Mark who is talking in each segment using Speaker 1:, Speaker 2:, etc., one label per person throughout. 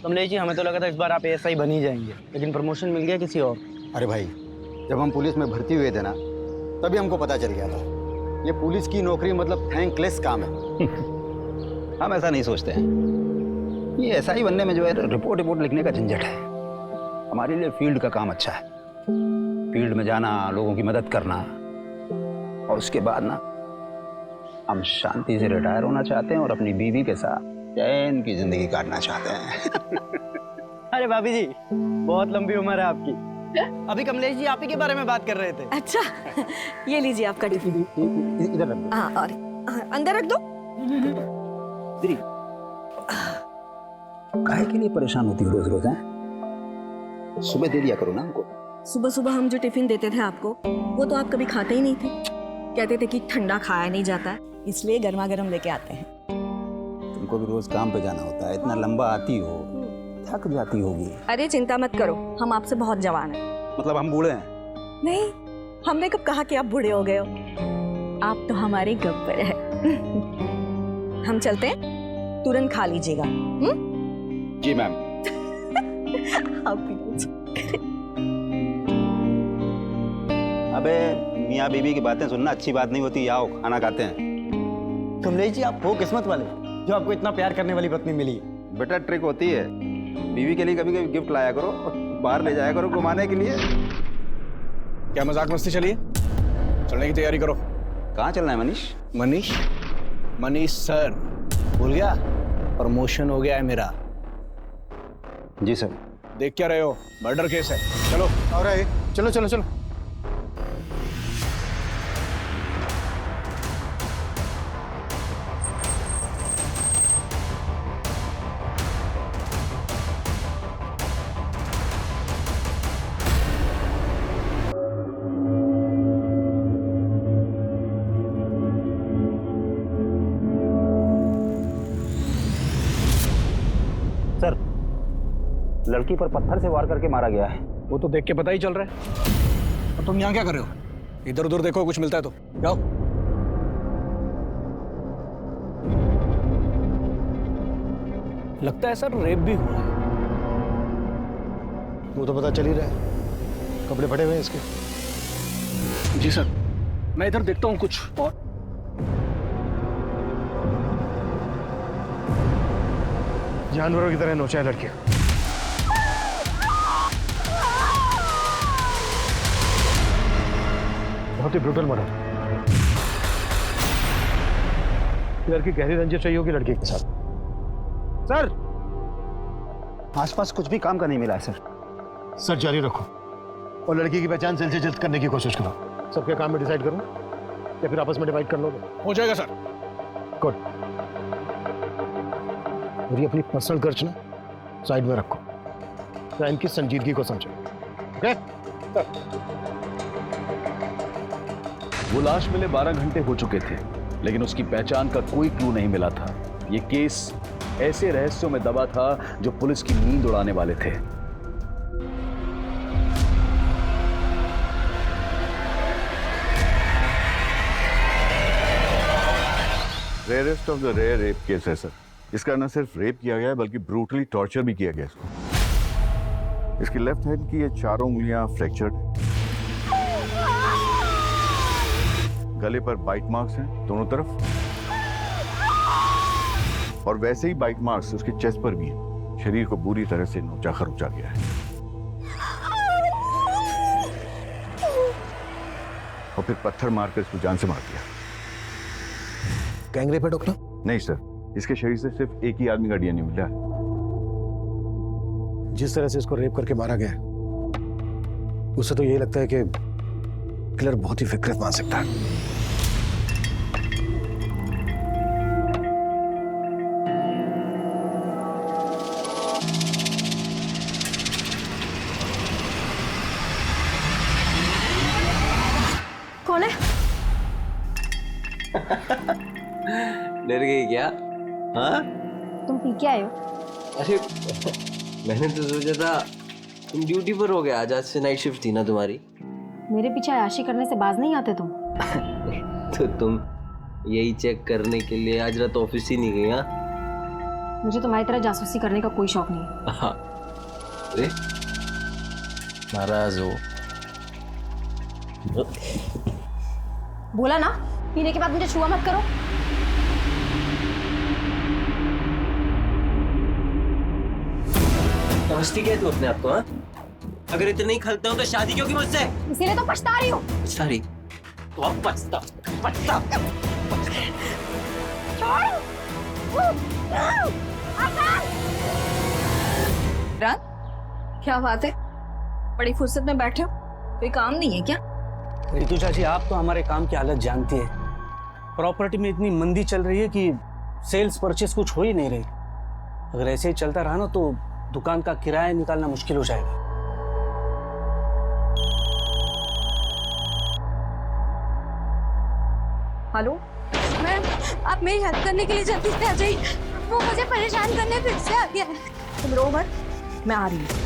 Speaker 1: कमलेश जी, हमें तो लगा था इस बार आप एएसआई बन ही जाएंगे, लेकिन प्रमोशन मिल गया किसी और।
Speaker 2: अरे भाई, जब हम पुलिस में भर्ती हुए थे ना, तभी हमको पता चल गया था ये पुलिस की नौकरी मतलब थैंकलेस काम है।
Speaker 3: हम ऐसा नहीं सोचते हैं। ये एसआई बनने में जो है रिपोर्ट लिखने का झंझट है। हमारे लिए फील्ड का काम अच्छा है। फील्ड में जाना, लोगों की मदद करना, और उसके बाद ना हम शांति से रिटायर होना चाहते हैं और अपनी बीवी के साथ चैन की जिंदगी काटना चाहते हैं।
Speaker 1: अरे भाभी जी, बहुत लंबी उम्र है आपकी। अभी कमलेश जी आप ही के बारे में बात कर रहे थे।
Speaker 4: अच्छा, ये लीजिए आपका टिफिन।
Speaker 3: इधर रख दो।
Speaker 4: हाँ, और अंदर रख दो।
Speaker 3: काहे के लिए परेशान होती हो रोज रोज? हैं, सुबह दे दिया करो ना हमको।
Speaker 4: सुबह सुबह हम जो टिफिन देते थे आपको, वो तो आप कभी खाते ही नहीं थे। कहते थे कि ठंडा खाया नहीं जाता, इसलिए गर्मा गर्म लेके आते हैं।
Speaker 3: तुमको भी रोज काम पे जाना होता है, इतना लंबा आती हो, थक जाती होगी।
Speaker 4: अरे चिंता मत करो, हम आपसे बहुत जवान हैं।
Speaker 3: मतलब हम बूढ़े हैं?
Speaker 4: नहीं, हमने कब कहा कि आप बूढ़े हो गए हो। आप तो हमारे गब्बर है। हम चलते हैं, तुरंत खा लीजिएगा।
Speaker 3: जी मैम।
Speaker 4: आप भी लीजिए।
Speaker 3: अबे मियाँ बीवी की बातें सुनना अच्छी बात नहीं होती। आओ खाना खाते हैं।
Speaker 1: कमलेश जी, आप हो किस्मत वाले जो आपको इतना प्यार करने वाली पत्नी मिली।
Speaker 3: बेटा ट्रिक होती है, बीवी के लिए कभी कभी गिफ्ट लाया करो और बाहर ले जाया करो घुमाने के लिए।
Speaker 5: क्या मजाक मस्ती चलिए, चलने की तैयारी करो।
Speaker 3: कहाँ चलना है मनीष?
Speaker 5: मनीष सर, भूल गया? प्रमोशन हो गया है मेरा।
Speaker 3: जी सर।
Speaker 5: देख क्या रहे हो, मर्डर केस है। चलो।
Speaker 2: और चलो चलो चलो।
Speaker 3: सर, लड़की पर पत्थर से वार करके मारा गया है।
Speaker 5: वो तो देख के पता ही चल रहा है। और तुम यहाँ क्या कर रहे हो? इधर उधर देखो, कुछ मिलता है तो जाओ। लगता है सर रेप भी हुआ है।
Speaker 2: वो तो पता चल ही रहा है, कपड़े फटे हुए हैं इसके।
Speaker 5: जी सर, मैं इधर देखता हूँ कुछ। और
Speaker 2: जानवरों की तरह नोचा है लड़कियां। बहुत ही ब्रूटल मर्डर। लड़की गहरी रंजिश रही होगी लड़की के साथ। सर,
Speaker 3: आसपास कुछ भी काम का नहीं मिला है सर।
Speaker 2: सर जारी रखो और लड़की की पहचान जल्द से जल्द करने की कोशिश करो। सबके काम में डिसाइड करूं या फिर आपस में डिवाइड कर लोगे?
Speaker 5: हो जाएगा सर।
Speaker 2: गुड। और ये अपनी पर्सनल खर्च ना साइड में रखो, क्राइम की संजीदगी को समझो। ओके?
Speaker 6: वो लाश मिले 12 घंटे हो चुके थे, लेकिन उसकी पहचान का कोई क्लू नहीं मिला था। ये केस ऐसे रहस्यों में दबा था जो पुलिस की नींद उड़ाने वाले थे।
Speaker 7: Rarest of the rare rape case है सर। इसका न सिर्फ रेप किया गया है बल्कि ब्रूटली टॉर्चर भी किया गया इसको। इसकी लेफ्ट हैंड की ये चारों उंगलियां फ्रैक्चर्ड, गले पर बाइट मार्क्स हैं दोनों तरफ, और वैसे ही बाइट मार्क्स उसके चेस्ट पर भी हैं। शरीर को बुरी तरह से नोचा खरोचा गया है और फिर पत्थर मारकर इसको जान से मार दिया।
Speaker 2: गैंग रेप है डॉक्टर?
Speaker 7: नहीं सर, इसके शरीर से सिर्फ एक ही आदमी का डीएनए मिला है।
Speaker 2: जिस तरह से इसको रेप करके मारा गया है, उससे तो यही लगता है कि किलर बहुत ही विकृत मानसिकता है।
Speaker 4: कौन है?
Speaker 8: डर गई क्या? हाँ?
Speaker 9: तुम पी के आए हो?
Speaker 8: अरे मैंने तो सोचा था तुम ड्यूटी पर हो गया, आज से नाइट शिफ्ट थी ना तुम्हारी।
Speaker 9: मेरे पीछे अय्याशी करने से बाज नहीं आते तुम।
Speaker 8: तो तुम यही चेक करने के लिए आज रात ऑफिस ही नहीं गई? हाँ,
Speaker 9: मुझे तुम्हारी तरह जासूसी करने का कोई शौक नहीं है।
Speaker 8: हाँ अरे नाराज हो।
Speaker 9: बोला ना, पीने के बाद मुझे छुआ मत करो।
Speaker 8: समझती क्या तू अपने आप को? हाँ, अगर इतने ही खलते हो तो शादी क्यों की मुझसे?
Speaker 9: इसीलिए तो पछता रही हूँ।
Speaker 8: सारी तो अब पछता पछता।
Speaker 4: क्या बात है, बड़ी फुर्सत में बैठे हो, कोई काम नहीं है क्या?
Speaker 1: रितु चाची, आप तो हमारे काम की हालत जानती है। प्रॉपर्टी में इतनी मंदी चल रही है कि सेल्स परचेस कुछ हो ही नहीं रही। अगर ऐसे ही चलता रहा ना तो दुकान का किराया निकालना मुश्किल हो जाएगा।
Speaker 4: हेलो
Speaker 10: मैम, आप मेरी हेल्प करने के लिए जल्दी से आ जाइए। वो मुझे परेशान करने फिर से आ गया है।
Speaker 4: तुम रो मत, मैं आ रही हूँ।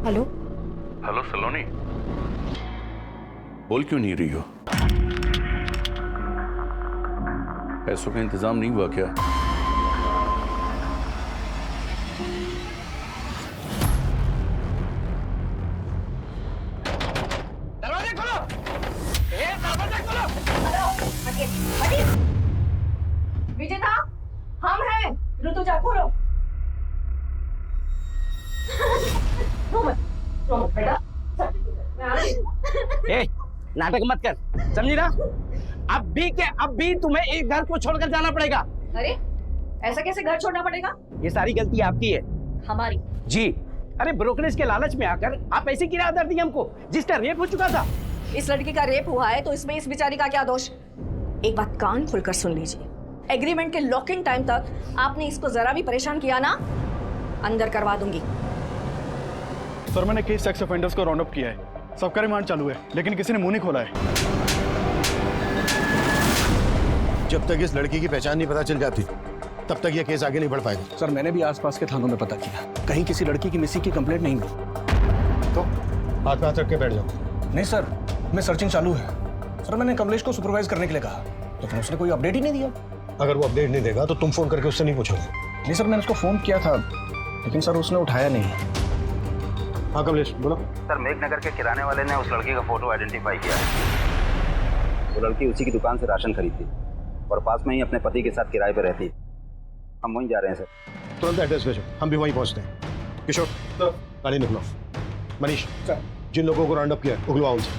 Speaker 10: हेलो
Speaker 7: हेलो सलोनी, बोल क्यों नहीं रही हो? पैसों का इंतजाम नहीं हुआ क्या?
Speaker 5: दरवाजे खोलो! दरवाजे खोलो!
Speaker 4: विजेता, हम हैं। ऋतुजा, खोलो। रो मत बेटा। मैं आ रही हूँ।
Speaker 1: ए, नाटक मत कर, समझी ना? अब भी तुम्हें एक घर को छोड़कर जाना पड़ेगा।
Speaker 4: अरे ऐसा कैसे घर छोड़ना पड़ेगा?
Speaker 1: ये सारी गलती आपकी है।
Speaker 4: हमारी?
Speaker 1: जी। अरे ब्रोकरेज के लालच में आकर आप ऐसी किराया दर दी हमको जिसका रेप हो चुका था।
Speaker 4: इस लड़की का रेप हुआ है तो इसमें इस बेचारी का क्या दोष? एक बात कान खोलकर सुन लीजिए, एग्रीमेंट के लॉकिंग टाइम तक आपने इसको जरा भी परेशान किया ना, अंदर करवा दूंगी।
Speaker 5: सर, मैंने कई सेक्स ऑफेंडर्स को राउंड अप किया है, सबका रिमांड चालू है, लेकिन किसी ने मुंह नहीं खोला है।
Speaker 2: जब तक इस लड़की की पहचान नहीं पता चल जाती तब तक ये केस आगे नहीं बढ़ पाएगा।
Speaker 5: सर, मैंने भी आसपास के थानों में पता किया, कहीं किसी लड़की की मिसिंग की कंप्लेंट नहीं मिली।
Speaker 2: तो हाथ पे हाथ रख के बैठ जाओ।
Speaker 5: नहीं सर, मैं सर्चिंग चालू है। सर, मैंने कमलेश को सुपरवाइज करने के लिए कहा, लेकिन उसने कोई अपडेट ही नहीं दिया।
Speaker 2: अगर वो अपडेट नहीं देगा तो तुम फोन करके उससे नहीं पूछोगे?
Speaker 5: नहीं सर, मैंने उसको फोन किया था, लेकिन सर उसने उठाया नहीं।
Speaker 2: हाँ कमलेश, बोलो।
Speaker 3: सर, मेघनगर के किराने वाले ने उस लड़की का फोटो आइडेंटिफाई किया है। वो लड़की उसी की दुकान से राशन खरीदती और पास में ही अपने पति के साथ किराए पर रहती। हम वहीं जा रहे हैं सर।
Speaker 2: तुरंत एड्रेस भेजो, हम भी वहीं पहुंचते हैं। किशोर, गाड़ी निकलो। मनीष, जिन लोगों को राउंड अप किया है उगलवाओ उनसे।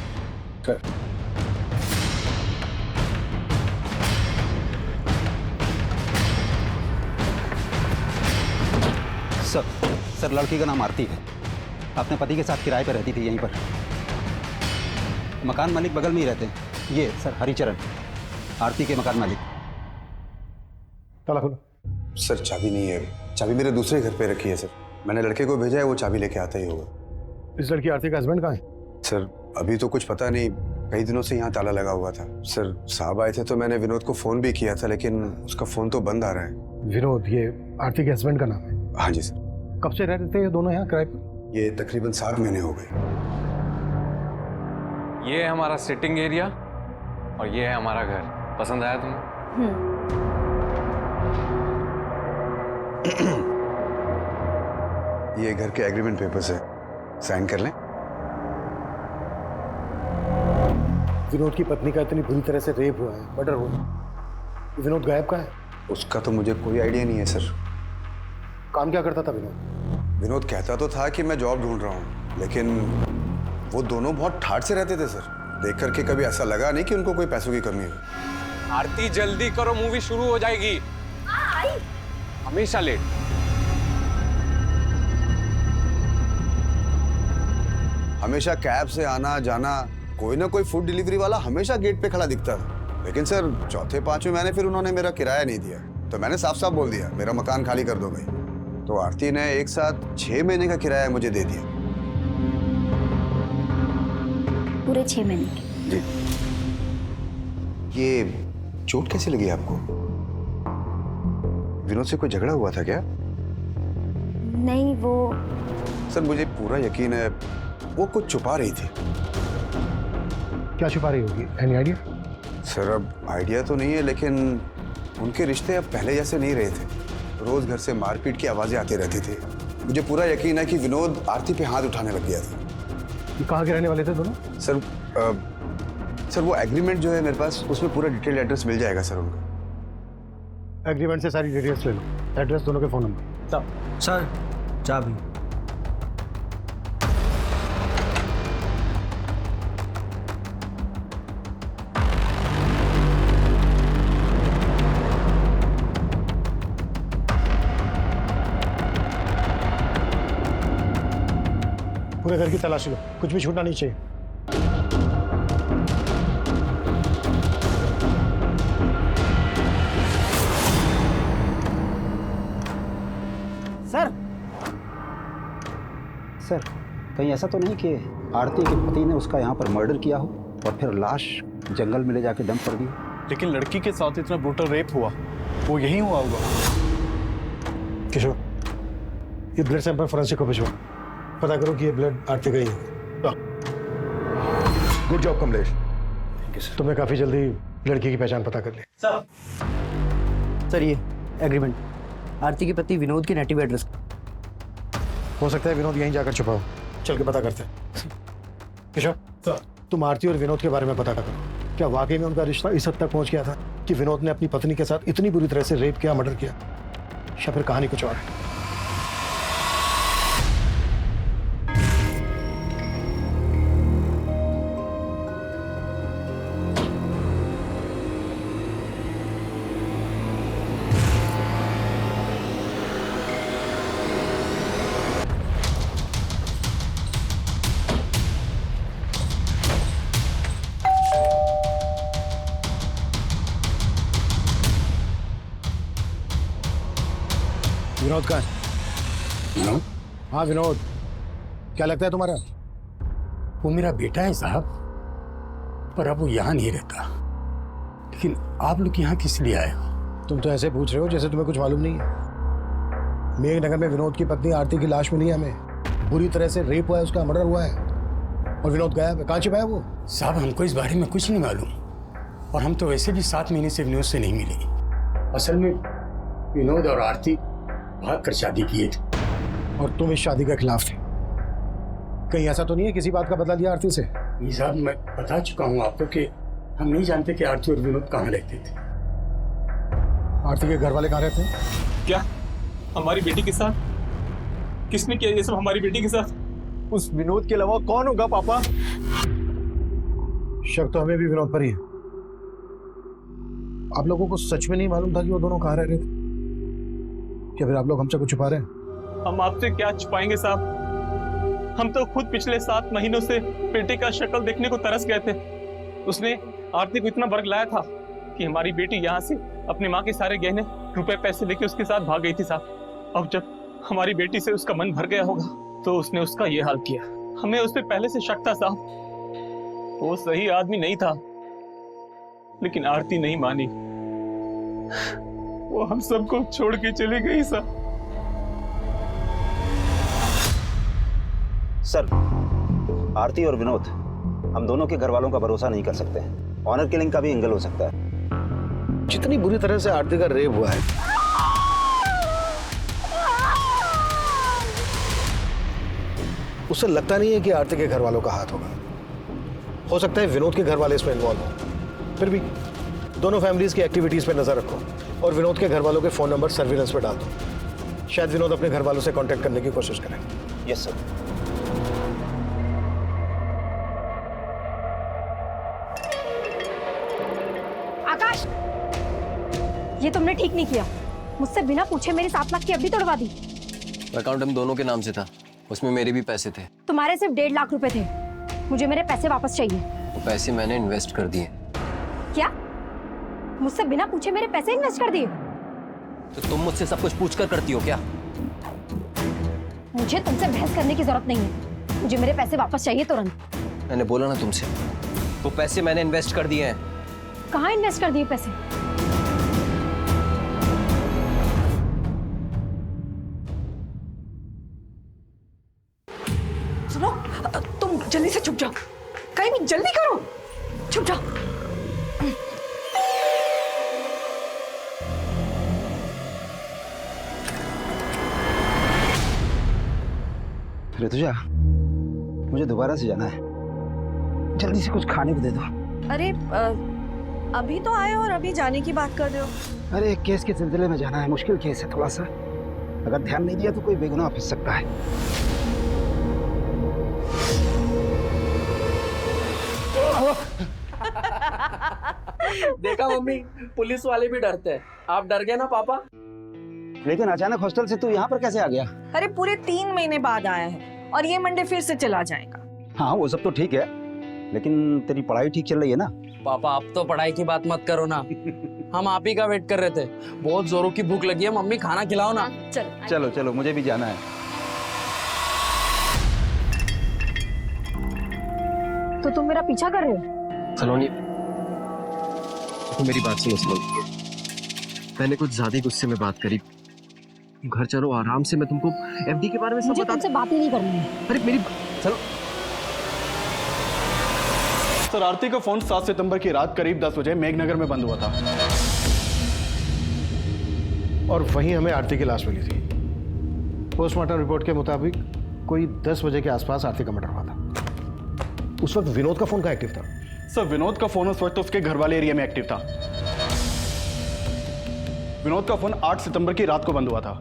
Speaker 3: सर, लड़की का नाम आरती है, अपने पति के साथ किराए पर रहती थी यहीं पर। मकान मालिक बगल में ही रहते हैं। ये सर हरिचरण, आरती के मकान मालिक।
Speaker 2: ताला खोलो।
Speaker 11: सर, चाबी नहीं है, चाबी मेरे दूसरे घर पे रखी है सर। मैंने लड़के को भेजा है, वो चाबी लेके आता ही होगा।
Speaker 2: इस लड़की आरती का हस्बैंड कहाँ है?
Speaker 11: सर, अभी तो कुछ पता नहीं, कई दिनों से यहाँ ताला लगा हुआ था। सर, साहब आए थे तो मैंने विनोद को फोन भी किया था, लेकिन उसका फोन तो बंद आ रहा है।
Speaker 2: विनोद, ये आरती के हस्बैंड का नाम है?
Speaker 11: हाँ जी सर।
Speaker 2: कब से रहते थे ये दोनों यहाँ किराए पर?
Speaker 11: ये तकरीबन 7 महीने हो गए।
Speaker 12: ये है हमारा सिटिंग एरिया और ये है हमारा घर। पसंद आया तुम्हें?
Speaker 11: ये घर के एग्रीमेंट पेपर्स है, साइन कर लें।
Speaker 2: विनोद की पत्नी का इतनी बुरी तरह से रेप हुआ है, मर्डर हुआ है। विनोद गायब कहाँ है?
Speaker 11: उसका तो मुझे कोई आइडिया नहीं है सर।
Speaker 2: काम क्या करता था विनोद?
Speaker 11: विनोद कहता तो था कि मैं जॉब ढूंढ रहा हूँ, लेकिन वो दोनों बहुत ठाठ से रहते थे सर। देख करके कभी ऐसा लगा नहीं कि उनको कोई पैसों की कमी हो।
Speaker 12: आरती जल्दी करो, मूवी शुरू हो जाएगी। हमेशा लेट।
Speaker 11: हमेशा कैब से आना जाना, कोई ना कोई फूड डिलीवरी वाला हमेशा गेट पे खड़ा दिखता था। लेकिन सर, चौथे पांचवें महीने फिर उन्होंने मेरा किराया नहीं दिया, तो मैंने साफ साफ बोल दिया मेरा मकान खाली कर दो भाई। तो आरती ने एक साथ 6 महीने का किराया मुझे दे दिया।
Speaker 9: पूरे 6 महीने के।
Speaker 11: जी। ये चोट कैसे लगी आपको? विनोद से कोई झगड़ा हुआ था क्या?
Speaker 9: नहीं, वो
Speaker 11: सर मुझे पूरा यकीन है वो कुछ छुपा रही थी।
Speaker 2: क्या छुपा रही होगी? Any idea?
Speaker 11: सर अब आइडिया तो नहीं है, लेकिन उनके रिश्ते अब पहले जैसे नहीं रहे थे। रोज घर से मारपीट की आवाजें आती रहती थी। मुझे पूरा यकीन है कि विनोद आरती पे हाथ उठाने लग गया था।
Speaker 2: ये कहाँ के रहने वाले थे दोनों?
Speaker 11: सर वो एग्रीमेंट जो है मेरे पास, उसमें पूरा डिटेल एड्रेस मिल जाएगा सर उनका।
Speaker 2: एग्रीमेंट से सारी डिटेल्स ले लो, एड्रेस, दोनों के फोन नंबर।
Speaker 1: सर चाबी।
Speaker 2: पूरे घर की तलाशी लो, कुछ भी छूटना नहीं चाहिए।
Speaker 3: सर कहीं ऐसा तो नहीं कि आरती के पति ने उसका यहाँ पर मर्डर किया हो और फिर लाश जंगल में ले जाके डंप कर दी?
Speaker 5: लेकिन लड़की के साथ इतना ब्रूटल रेप हुआ, वो यही हुआ होगा।
Speaker 2: किशोर, ये ब्लड सैंपल फॉरेंसिक को भिजवा, पता करो कि ये ब्लड आरती का ही है। गुड जॉब कमलेश, तुमने काफी जल्दी लड़की की पहचान पता कर ली।
Speaker 1: सर ये एग्रीमेंट आरती के पति विनोद के नेटिव एड्रेस।
Speaker 2: हो सकता है विनोद यहीं जाकर छुपा हो, चल के पता करते हैं। किशोर, तुम आरती और विनोद के बारे में पता करो, क्या वाकई में उनका रिश्ता इस हद तक पहुंच गया था कि विनोद ने अपनी पत्नी के साथ इतनी बुरी तरह से रेप किया, मर्डर किया, या फिर कहानी कुछ और है? विनोद कहाँ है? हाँ विनोद, क्या लगता है तुम्हारा?
Speaker 13: वो मेरा बेटा है साहब, पर अब वो यहाँ नहीं रहता। लेकिन आप लोग यहाँ किस लिए आए हो?
Speaker 2: तुम तो ऐसे पूछ रहे हो जैसे तुम्हें कुछ मालूम नहीं है। मेघनगर में विनोद की पत्नी आरती की लाश मिली है हमें, बुरी तरह से रेप हुआ है, उसका मर्डर हुआ है, और विनोद गया है। कहाँ छिपा है वो?
Speaker 13: साहब हमको इस बारे में कुछ नहीं मालूम, और हम तो वैसे भी 7 महीने से विनोद से नहीं मिले। असल में विनोद और आरती भाग कर शादी किए थे,
Speaker 2: और तुम इस शादी के खिलाफ थे। कहीं ऐसा तो नहीं है किसी बात का बदला लिया आरती से?
Speaker 13: नहीं साहब, मैं बता चुका हूँ आपको कि हम नहीं जानते कि आरती और विनोद कहाँ रहते थे।
Speaker 2: आरती के घर वाले कहाँ रहते हैं?
Speaker 14: क्या हमारी बेटी के साथ? किसने किया ये सब हमारी बेटी के साथ?
Speaker 5: उस विनोद के अलावा कौन होगा पापा?
Speaker 2: शक तो हमें भी विनोद पर ही है। आप लोगों को सच में नहीं मालूम था कि वो दोनों कहाँ रह रहे थे? क्या फिर आप लोग हमसे कुछ छुपा रहे हैं?
Speaker 14: हम आपसे क्या छुपाएंगे साहब, हम तो खुद पिछले 7 महीनों से बेटे का शक्ल देखने को तरस गए थे। उसने आरती को इतना बरगलाया था कि हमारी बेटी यहाँ से अपनी माँ के सारे गहने, रुपए, पैसे लेके उसके साथ भाग गई थी साहब। अब जब हमारी बेटी से उसका मन भर गया होगा तो उसने उसका ये हाल किया। हमें उस पर पहले से शक था साहब, वो सही आदमी नहीं था, लेकिन आरती नहीं मानी, वो हम सबको छोड़ के चली गई साहब।
Speaker 3: सर आरती और विनोद, हम दोनों के घर वालों का भरोसा नहीं कर सकते हैं। ऑनर किलिंग का भी एंगल हो सकता है।
Speaker 2: जितनी बुरी तरह से आरती का रेप हुआ है, उससे लगता नहीं है कि आरती के घर वालों का हाथ होगा। हो सकता है विनोद के घर वाले इसमें इन्वॉल्व हो। फिर भी दोनों फैमिलीज की एक्टिविटीज पे नजर रखो और विनोद के घर वालों के फोन नंबर सर्विलेंस पे डाल दो। शायद विनोद अपने घर वालों से कांटेक्ट करने की कोशिश करें।
Speaker 3: Yes sir.
Speaker 9: आकाश, ये तुमने ठीक नहीं किया। मुझसे बिना पूछे मेरी 7 लाख की एफडी तोड़वा दी।
Speaker 8: अकाउंट हम दोनों के नाम से था, उसमें मेरे भी पैसे थे।
Speaker 9: तुम्हारे सिर्फ 1.5 लाख रुपए थे। मुझे मेरे पैसे वापस चाहिए।
Speaker 8: वो पैसे मैंने इन्वेस्ट कर दिए।
Speaker 9: क्या? मुझसे बिना पूछे मेरे पैसे इन्वेस्ट कर दिए?
Speaker 8: तो तुम मुझसे सब कुछ पूछकर करती हो क्या?
Speaker 9: मुझे तुमसे बहस करने की जरूरत नहीं है। मुझे मेरे पैसे वापस चाहिए तुरंत।
Speaker 8: मैंने बोला ना तुमसे, वो पैसे मैंने इन्वेस्ट कर दिए हैं।
Speaker 9: कहाँ इन्वेस्ट कर दिए पैसे?
Speaker 4: सुनो, तुम जल्दी से छुप जाओ, कहीं भी जल्दी करो, छुप जाओ।
Speaker 3: ऋतुजा, मुझे दोबारा से जाना है, जल्दी से कुछ खाने को दे दो।
Speaker 4: अरे अभी तो आए और अभी जाने की बात कर रहे हो?
Speaker 3: अरे एक केस के सिलसिले में जाना है, मुश्किल केस है थोड़ा सा, अगर ध्यान नहीं दिया तो कोई बेगुनाह फंस सकता है।
Speaker 8: देखा मम्मी, पुलिस वाले भी डरते हैं। आप डर गए ना पापा?
Speaker 3: लेकिन अचानक हॉस्टल से तू यहाँ पर कैसे आ गया?
Speaker 4: अरे पूरे 3 महीने बाद आया है और ये मंडे फिर से चला जाएगा।
Speaker 3: हाँ वो सब तो ठीक है, लेकिन तेरी पढ़ाई ठीक चल रही है ना?
Speaker 8: पापा आप तो पढ़ाई की बात मत करो ना, हम आप ही का वेट कर रहे थे। बहुत जोरों की भूख लगी है, मम्मी खाना खिलाओ ना।
Speaker 3: चलो चलो, मुझे भी जाना है।
Speaker 9: तो तुम मेरा पीछा कर रहे हो?
Speaker 8: सलोनी, तो मेरी बात सुनो सलोनी, मैंने कुछ ज्यादा गुस्से में बात करी। घर चलो आराम से, मैं तुमको एफडी के बारे में सब
Speaker 9: मुझे
Speaker 8: बता।
Speaker 9: तुमसे बात ही नहीं करनी है।
Speaker 8: अरे मेरी चलो।
Speaker 5: सर, आरती का फोन 7 सितंबर की रात करीब 10 बजे मेघनगर में बंद हुआ था
Speaker 2: और वहीं हमें आरती की लाश मिली थी। पोस्टमार्टम रिपोर्ट के मुताबिक कोई 10 बजे के आसपास आरती का मर्डर हुआ था। उस वक्त विनोद का फोन का एक्टिव था?
Speaker 5: सर, विनोद का फोन उस वक्त उसके घर वाले एरिया में एक्टिव था। विनोद का फोन 8 सितंबर की रात को बंद हुआ था।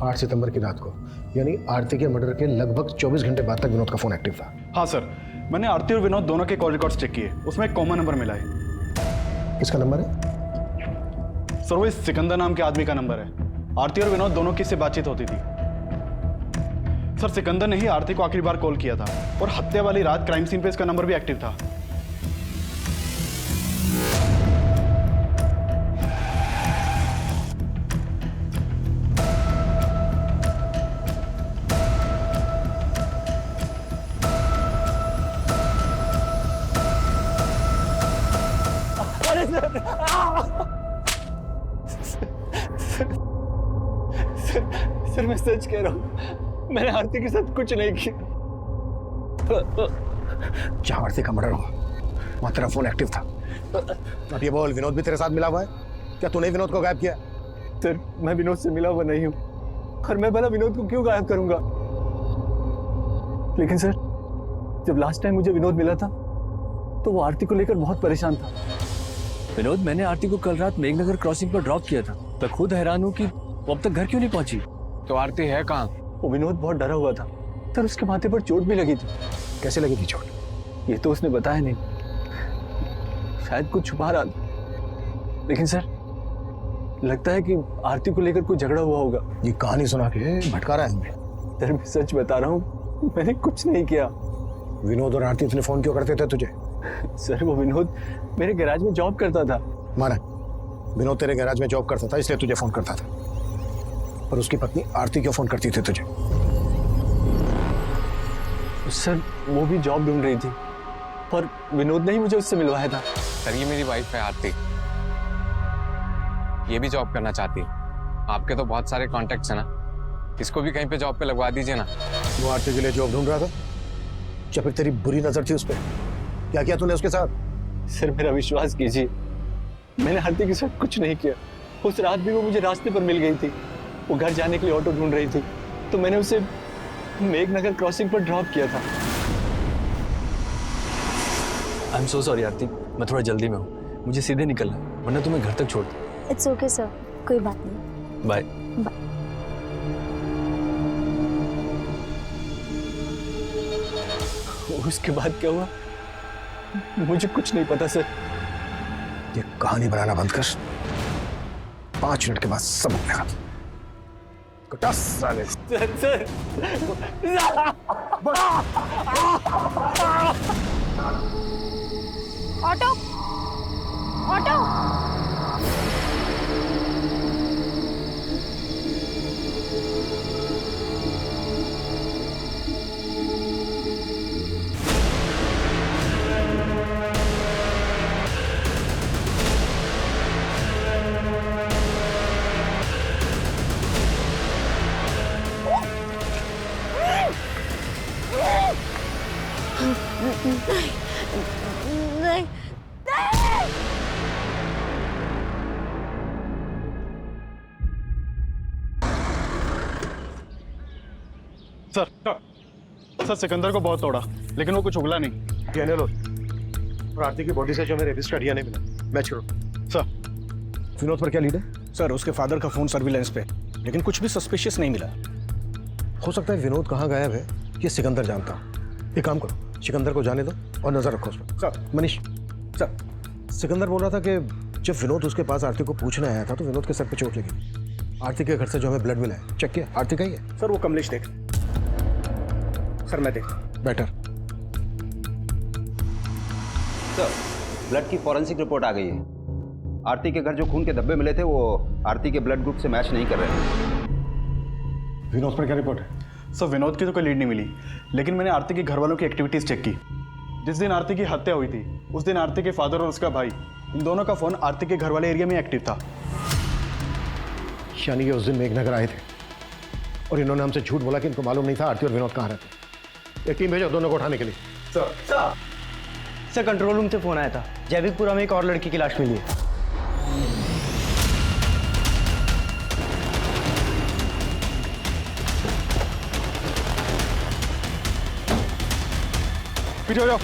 Speaker 2: 8 सितंबर की रात को, यानी आरती के मर्डर के लगभग 24 घंटे बाद तक विनोद का फोन एक्टिव था।
Speaker 5: हाँ सर, मैंने आरती और विनोद दोनों के कॉल रिकॉर्ड्स चेक किए, उसमें एक कॉमन नंबर मिला है।
Speaker 2: किसका नंबर है?
Speaker 5: सर, वो इस सिकंदर नाम के आदमी का नंबर है। आरती और विनोद दोनों की इससे बातचीत होती थी। सर, सिकंदर ने ही आरती को आखिरी बार कॉल किया था और हत्या वाली रात क्राइम सीन पे इसका नंबर भी एक्टिव था। सर, मैं सच कह रहा हूँ, मैंने आरती के साथ कुछ नहीं किया।
Speaker 2: जहां आरती का मर्डर हुआ वहां तेरा फोन एक्टिव था। अब ये बोल, विनोद भी तेरे साथ मिला हुआ है? क्या तूने विनोद को गायब किया?
Speaker 5: सर, मैं विनोद से मिला हुआ नहीं हूँ और मैं भला विनोद को क्यों गायब करूंगा? लेकिन सर, जब लास्ट टाइम मुझे विनोद मिला था तो वो आरती को लेकर बहुत परेशान था।
Speaker 6: विनोद, मैंने आरती को कल रात मेघनगर क्रॉसिंग पर ड्रॉप किया था। मैं खुद हैरान हूँ कि वो अब तक घर क्यों नहीं पहुंची।
Speaker 12: तो आरती है कहाँ?
Speaker 5: वो विनोद बहुत डरा हुआ था सर, उसके माथे पर चोट भी लगी थी।
Speaker 2: कैसे लगी थी चोट?
Speaker 5: ये तो उसने बताया नहीं, शायद कुछ छुपा रहा था। लेकिन सर, लगता है कि आरती को लेकर कोई झगड़ा हुआ होगा।
Speaker 2: ये कहानी सुना के भटका रहा है हमें।
Speaker 5: सर, मैं सच बता रहा हूँ, मैंने कुछ नहीं किया।
Speaker 2: विनोद और आरती इतने फोन क्यों करते थे तुझे?
Speaker 5: सर, वो विनोद मेरे गैराज में जॉब करता था।
Speaker 2: माना, विनोद तेरे गैराज में जॉब करता था इसलिए तुझे फोन करता था, और उसकी पत्नी आरती क्यों फोन करती थी तुझे?
Speaker 5: सर, वो भी जॉब ढूंढ रही थी, पर विनोद ने ही मुझे उससे मिलवाया था।
Speaker 12: सर, ये मेरी वाइफ है आरती, ये भी जॉब करना चाहती है। आपके तो बहुत सारे कॉन्टेक्ट्स हैं ना, इसको भी कहीं पे जॉब पे लगवा दीजिए ना।
Speaker 2: वो आरती के लिए जॉब ढूंढ रहा था या फिर तेरी बुरी नजर थी उस पर? क्या किया तूने उसके साथ?
Speaker 5: सर, मेरा विश्वास कीजिए, मैंने आरती के साथ कुछ नहीं किया। उस रात भी वो मुझे रास्ते पर मिल गई थी। वो घर जाने के लिए ऑटो ढूंढ रही थी तो मैंने उसे मेघनगर क्रॉसिंग पर ड्रॉप किया था।
Speaker 6: आई एम सो सॉरी आरती, मैं थोड़ा जल्दी में हूँ, मुझे सीधे निकलना है, वरना तुम्हें घर तक छोड़ दूँ।
Speaker 10: इट्स ओके सर, कोई बात नहीं।
Speaker 6: बाय।
Speaker 5: उसके बाद क्या हुआ मुझे कुछ नहीं पता सर।
Speaker 2: ये कहानी बनाना बंद कर, 5 मिनट के बाद सब हो गया। साले
Speaker 5: सर,
Speaker 9: ऑटो, ऑटो।
Speaker 10: नहीं,
Speaker 2: सर सिकंदर को बहुत तोड़ा लेकिन वो कुछ उगला नहीं। डीएनए लो और आरती की बॉडी से जो मेरे रेपिस्ट का डीएनए मिला मैच करो। सर विनोद पर क्या लीड है?
Speaker 1: सर उसके फादर का फोन सर्विलेंस पे, लेकिन कुछ भी सस्पिशियस नहीं मिला।
Speaker 2: हो सकता है विनोद कहाँ गायब है ये सिकंदर जानता हो। एक काम करो, सिकंदर को जाने दो और नजर रखो उस पर। सर मनीष सर, सिकंदर बोल रहा था कि जब विनोद उसके पास आरती को पूछने आया था तो विनोद के सर पे चोट लगी। आरती के घर से जो हमें ब्लड मिला है चेक किया, आरती का ही है।
Speaker 1: सर वो कमलेश देख। सर मैं देख।
Speaker 2: बेटर।
Speaker 3: सर ब्लड की फॉरेंसिक रिपोर्ट आ गई है। आरती के घर जो खून के धब्बे मिले थे वो आरती के ब्लड ग्रुप से मैच नहीं कर रहे थे।
Speaker 2: विनोद पर क्या रिपोर्ट है?
Speaker 15: सर विनोद की तो कोई लीड नहीं मिली, लेकिन मैंने आरती के घर वालों की एक्टिविटीज चेक की। जिस दिन आरती की हत्या हुई थी उस दिन आरती के फादर और उसका भाई, इन दोनों का फोन आरती के घर वाले एरिया में एक्टिव था।
Speaker 2: यानी कि उस दिन मेघनगर आए थे और इन्होंने हमसे झूठ बोला कि इनको मालूम नहीं था आरती और विनोद कहाँ रहते। एक टीम भेजो दोनों को उठाने के लिए।
Speaker 1: सर कंट्रोल रूम से फोन आया था, जैविकपुरा में एक और लड़की की लाश मिली है।
Speaker 2: पीछे हो जाओ।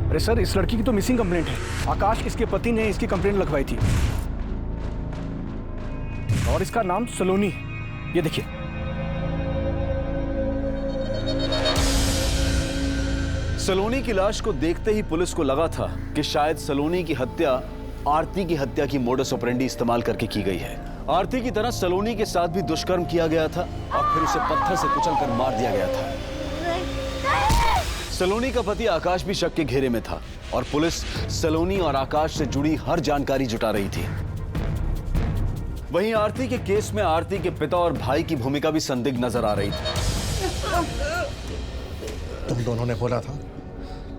Speaker 1: अरे सर इस लड़की की तो मिसिंग कंप्लेंट है। आकाश इसके पति ने इसकी कंप्लेंट लिखवाई थी और इसका नाम सलोनी है। ये देखिए।
Speaker 6: सलोनी की लाश को देखते ही पुलिस को लगा था कि शायद सलोनी की हत्या आरती की हत्या की मोडस ऑपरेंडी इस्तेमाल करके की गई है। आरती की तरह सलोनी के साथ भी दुष्कर्म किया गया था और फिर उसे पत्थर से कुचलकर मार दिया गया था। सलोनी का पति आकाश भी शक के घेरे में था और पुलिस सलोनी और आकाश से जुड़ी हर जानकारी जुटा रही थी। वहीं आरती के केस में आरती के पिता और भाई की भूमिका भी संदिग्ध नजर आ रही थी।
Speaker 2: तुम दोनों ने बोला था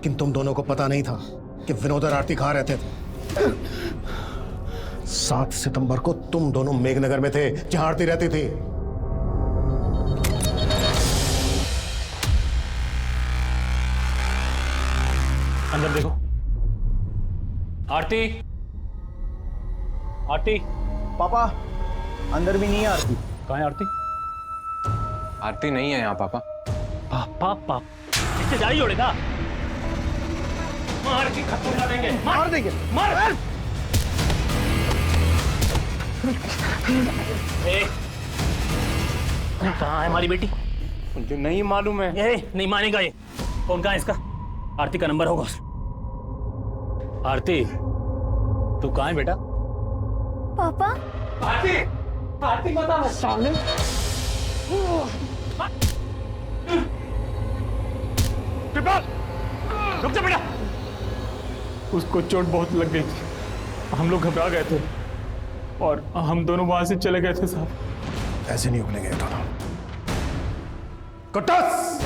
Speaker 2: कि तुम दोनों को पता नहीं था कि विनोद और आरती कहाँ रहते थे। 7 सितंबर को तुम दोनों मेघनगर में थे जहां आरती रहती थी।
Speaker 14: अंदर देखो। आरती, आरती।
Speaker 1: पापा अंदर भी नहीं है आरती।
Speaker 14: कहाँ है आरती?
Speaker 12: आरती नहीं है यहाँ पापा।
Speaker 14: पापा इससे जारी जोड़ेगा? मार के खत्म कर देंगे।
Speaker 1: मार देंगे।
Speaker 14: मार। कहाँ है हमारी बेटी?
Speaker 12: मुझे नहीं मालूम है।
Speaker 14: ये नहीं मानेगा ये। फोन कहाँ है इसका? आरती का नंबर होगा। आरती तू कहाँ है बेटा?
Speaker 10: पापा।
Speaker 14: आरती, आरती बता। साले रुक जा बेटा। उसको चोट बहुत लग गई थी, हम लोग घबरा गए थे और हम दोनों वहां से चले गए थे साहब।
Speaker 2: ऐसे नहीं उगलेंगे दोनों। कटस!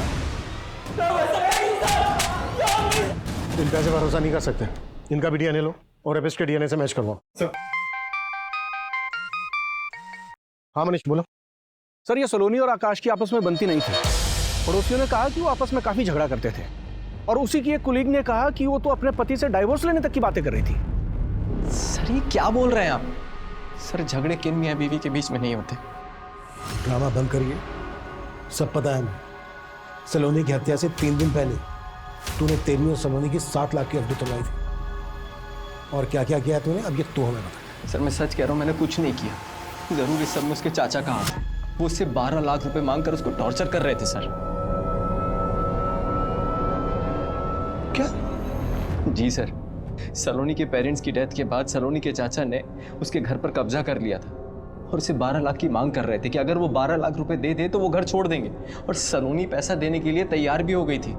Speaker 2: इनका से भरोसा नहीं कर सकते। इनका भी डीएनए लो और रेपिस्ट के डीएनए से मैच करवाओ। हाँ मनीष बोलो।
Speaker 1: सर ये सलोनी और आकाश की आपस में बनती नहीं थी। पड़ोसियों ने कहा कि वो आपस में काफी झगड़ा करते थे और उसी की एक कुलीग ने कहा कि वो तो अपने पति से डाइवोर्स लेने तक की बातें कर रही थी।
Speaker 12: सर ये क्या बोल रहे हैं आप? सर झगड़े किन मियां बीवी के बीच में नहीं होते।
Speaker 2: ड्रामा बंद करिए। सब पता है हमें। सलोनी की हत्या से 3 दिन पहले तूने तेरी और सलोनी की 7 लाख की एफडी तोड़वाई थी। और क्या क्या किया तूने अब ये तू हमें बता।
Speaker 12: सर मैं सच कह रहा हूँ, मैंने कुछ नहीं किया। जरूर इस सब में उसके चाचा का हाथ है। वो उससे 12 लाख रुपए मांग कर उसको टॉर्चर कर रहे थे सर।
Speaker 2: क्या?
Speaker 12: जी सर। सलोनी के पेरेंट्स की डेथ के बाद सलोनी के चाचा ने उसके घर पर कब्जा कर लिया था और उसे 12 लाख की मांग कर रहे थे कि अगर वो 12 लाख रुपए दे दे तो वो घर छोड़ देंगे। और सलोनी पैसा देने के लिए तैयार भी हो गई थी,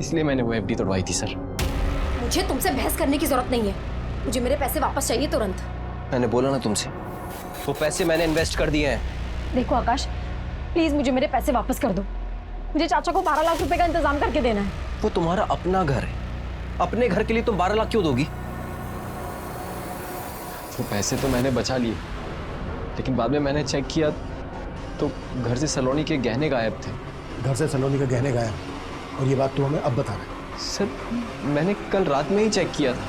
Speaker 12: इसलिए मैंने वो एफडी तोड़वाई थी सर।
Speaker 9: मुझे तुमसे बहस करने की जरूरत नहीं है। मुझे मेरे पैसे वापस चाहिए तुरंत।
Speaker 8: मैंने बोला ना तुमसे, वो पैसे मैंने इन्वेस्ट कर दिए हैं।
Speaker 9: देखो आकाश, प्लीज मुझे मेरे पैसे वापस कर दो। मुझे चाचा को 12 लाख रुपए का इंतजाम करके देना है।
Speaker 8: वो तुम्हारा अपना घर है, अपने घर के लिए तुम 12 लाख क्यों दोगी?
Speaker 12: वो पैसे तो मैंने बचा लिए, लेकिन बाद में मैंने चेक किया तो घर से सलोनी के गहने गायब थे।
Speaker 2: घर से सलोनी के गहने गायब, और ये बात तू हमें अब बता रहा है?
Speaker 12: सर मैंने कल रात में ही चेक किया था।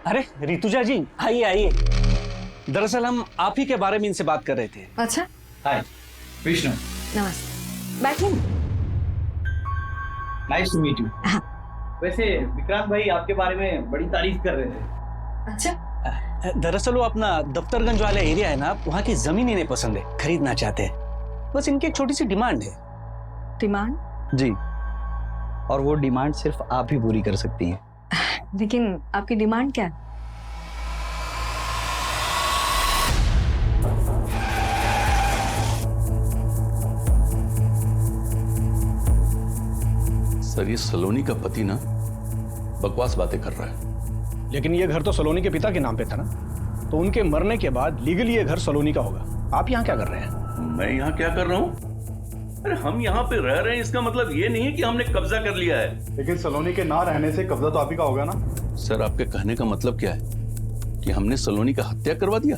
Speaker 1: अरे ऋतुजा जी, आइए आइए। दरअसल हम आप ही के बारे में इनसे बात कर रहे थे।
Speaker 4: अच्छा,
Speaker 5: हाय विष्णु,
Speaker 4: नमस्ते, बैठिए।
Speaker 5: Nice to meet you. वैसे विक्रांत भाई आपके बारे में बड़ी तारीफ कर रहे थे।
Speaker 4: अच्छा,
Speaker 1: दरअसल वो अपना दफ्तरगंज वाला एरिया है ना, वहाँ की जमीन इन्हें पसंद है, खरीदना चाहते हैं। बस इनकी एक छोटी सी डिमांड है।
Speaker 4: डिमांड?
Speaker 3: जी, और वो डिमांड सिर्फ आप ही पूरी कर सकती हैं।
Speaker 4: लेकिन आपकी डिमांड क्या है?
Speaker 6: सर ये सलोनी का पति ना बकवास बातें कर रहा है।
Speaker 2: लेकिन ये घर तो सलोनी के पिता के नाम पे था ना, तो उनके मरने के बाद लीगली ये घर सलोनी का होगा। आप यहाँ क्या कर रहे हैं?
Speaker 16: मैं यहाँ क्या कर रहा हूँ? अरे हम यहाँ पे रह रहे हैं, इसका मतलब ये नहीं है कि हमने कब्जा कर लिया है।
Speaker 15: लेकिन सलोनी के ना रहने से कब्जा तो आप ही का होगा ना?
Speaker 16: सर आपके कहने का मतलब क्या है कि हमने सलोनी का हत्या करवा दिया?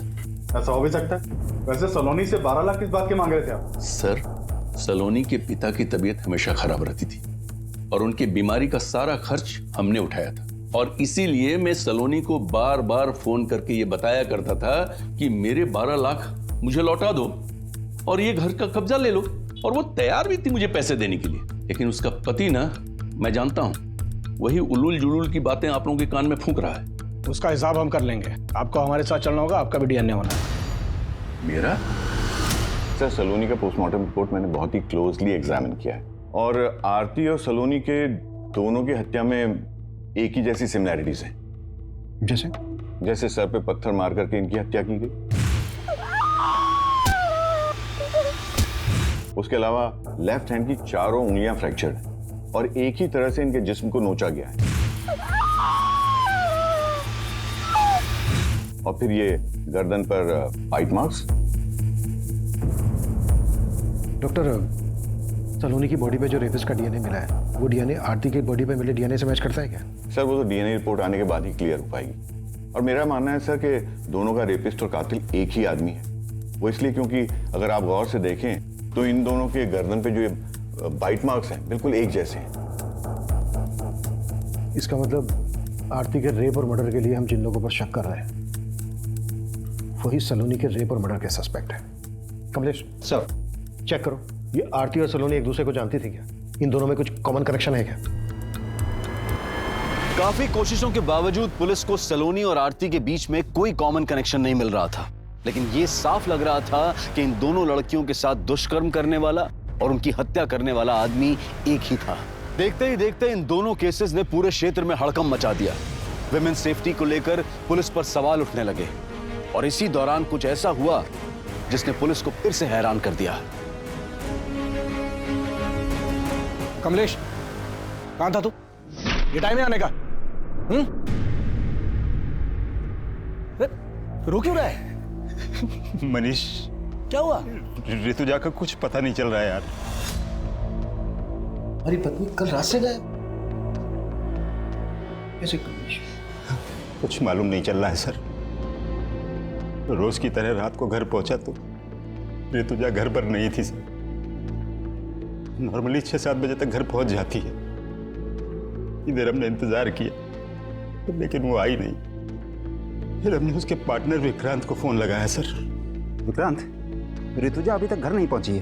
Speaker 15: ऐसा हो भी सकता है। वैसे सलोनी से 12 लाख किस बात के मांग रहे थे आप?
Speaker 16: सर सलोनी के पिता की तबीयत हमेशा खराब रहती थी और उनकी बीमारी का सारा खर्च हमने उठाया था, और इसीलिए मैं सलोनी को बार बार फोन करके ये बताया करता था कि मेरे 12 लाख मुझे लौटा दो और ये घर का कब्जा ले लो, और वो तैयार भी थी मुझे पैसे देने के लिए। लेकिन उसका पति ना, मैं जानता हूं, वही उलूल जुलूल की बातें आप लोगों के कान में फूंक रहा है।
Speaker 2: उसका हिसाब हम कर लेंगे। आपको हमारे साथ चलना होगा, आपका भी डीएनए होना है।
Speaker 16: मेरा?
Speaker 7: सर सलोनी का पोस्टमार्टम रिपोर्ट मैंने बहुत ही क्लोजली एग्जामिन किया है, और आरती और सलोनी के दोनों की हत्या में एक ही जैसी सिमिलैरिटीज हैं।
Speaker 2: जैसे?
Speaker 7: जैसे सर पे पत्थर मार करके इनकी हत्या की गई, उसके अलावा लेफ्ट हैंड की चारों उंगलियां फ्रैक्चर्ड हैं और एक ही तरह से इनके जिस्म को नोचा गया है। और फिर ये गर्दन पर बाइट मार्क्स।
Speaker 2: डॉक्टर, सलोनी की बॉडी पे जो रेपिस्ट का डीएनए मिला है, वो डीएनए आरती की बॉडी पे मिले डीएनए से मैच करता है क्या?
Speaker 7: सर वो तो डीएनए रिपोर्ट आने के बाद ही क्लियर हो पाएगी। और मेरा मानना है सर कि दोनों का रेपिस्ट और कातिल एक ही आदमी है। वो इसलिए क्योंकि अगर आप गौर से देखें तो इन दोनों के गर्दन पे जो ये बाइट मार्क्स हैं बिल्कुल एक जैसे हैं।
Speaker 2: इसका मतलब आरती के रेप और मर्डर के लिए हम जिन लोगों पर शक कर रहे हैं वही सलोनी के रेप और मर्डर के सस्पेक्ट हैं। कमलेश सर, चेक करो, ये आरती और सलोनी एक दूसरे को जानती थी क्या? इन दोनों में कुछ कॉमन कनेक्शन है क्या?
Speaker 6: काफी कोशिशों के बावजूद पुलिस को सलोनी और आरती के बीच में कोई कॉमन कनेक्शन नहीं मिल रहा था, लेकिन ये साफ लग रहा था कि इन दोनों लड़कियों के साथ दुष्कर्म करने वाला और उनकी हत्या करने वाला आदमी एक ही था। देखते ही देखते इन दोनों केसेस ने पूरे क्षेत्र में हड़कंप मचा दिया। विमेन सेफ्टी को लेकर पुलिस पर सवाल उठने लगे, और इसी दौरान कुछ ऐसा हुआ जिसने पुलिस को फिर से हैरान कर दिया।
Speaker 2: कमलेश, कहां था तू? ये टाइम है आने का? रो क्यों रहा है?
Speaker 15: मनीष,
Speaker 2: क्या हुआ?
Speaker 15: ऋतुजा का कुछ पता नहीं चल रहा है यार।
Speaker 2: हमारी पत्नी कल रात से गए कैसे?
Speaker 15: कुछ मालूम नहीं चल रहा है सर। रोज की तरह रात को घर पहुंचा तो ऋतुजा घर पर नहीं थी सर। नॉर्मली 6-7 बजे तक घर पहुंच जाती है। इधर हमने इंतजार किया लेकिन वो आई नहीं। फिर हमने उसके पार्टनर विक्रांत को फोन लगाया सर।
Speaker 3: विक्रांत, ऋतुजा अभी तक घर नहीं पहुंची है,